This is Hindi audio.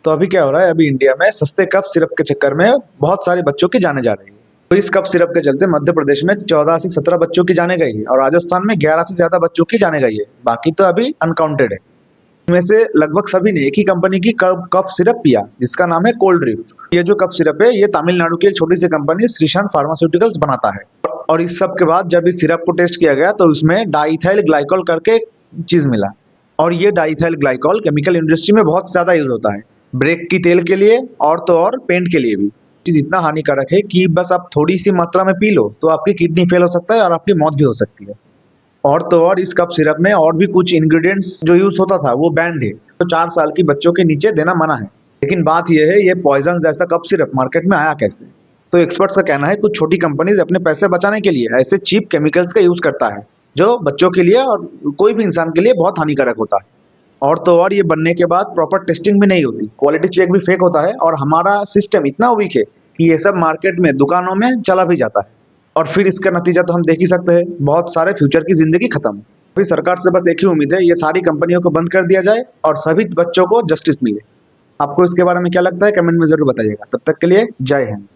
तो अभी क्या हो रहा है, अभी इंडिया में सस्ते कफ सिरप के चक्कर में बहुत सारे बच्चों की जाने जा रही है। तो इस कफ सिरप के चलते मध्य प्रदेश में 14 से 17 बच्चों की जाने गई है और राजस्थान में 11 से ज्यादा बच्चों की जाने गई है। बाकी तो अभी अनकाउंटेड है। इनमें से लगभग सभी ने एक ही कंपनी की कफ सिरप पिया, जिसका नाम है कोल्ड ड्रिफ्ट। ये जो कफ सिरप है, ये तमिलनाडु की एक छोटी सी कंपनी श्रीशांत फार्मास्यूटिकल्स बनाता है। और इस सब के बाद जब इस सिरप को टेस्ट किया गया तो उसमें डाइथाइल ग्लाइकॉल करके एक चीज मिला। और ये डाइथाइल ग्लाइकॉल केमिकल इंडस्ट्री में बहुत ज्यादा यूज होता है, ब्रेक की तेल के लिए और तो और पेंट के लिए भी। चीज इतना हानिकारक है कि बस आप थोड़ी सी मात्रा में पी लो तो आपकी किडनी फेल हो सकता है और आपकी मौत भी हो सकती है। और तो और इस कफ सिरप में और भी कुछ इंग्रेडिएंट्स जो यूज होता था वो बैंड है, तो 4 साल की बच्चों के नीचे देना मना है। लेकिन बात यह है, ये पॉइजन जैसा कफ सिरप मार्केट में आया कैसे? तो एक्सपर्ट्स का कहना है कुछ छोटी कंपनीज अपने पैसे बचाने के लिए ऐसे चीप केमिकल्स का यूज करता है, जो बच्चों के लिए और कोई भी इंसान के लिए बहुत हानिकारक होता है। और तो और ये बनने के बाद प्रॉपर टेस्टिंग भी नहीं होती, क्वालिटी चेक भी फेक होता है और हमारा सिस्टम इतना वीक है कि ये सब मार्केट में दुकानों में चला भी जाता है। और फिर इसका नतीजा तो हम देख ही सकते हैं, बहुत सारे फ्यूचर की जिंदगी खत्म। अभी सरकार से बस एक ही उम्मीद है, ये सारी कंपनियों को बंद कर दिया जाए और सभी बच्चों को जस्टिस मिले। आपको इसके बारे में क्या लगता है, कमेंट में जरूर बताइएगा। तब तक के लिए जय हिंद।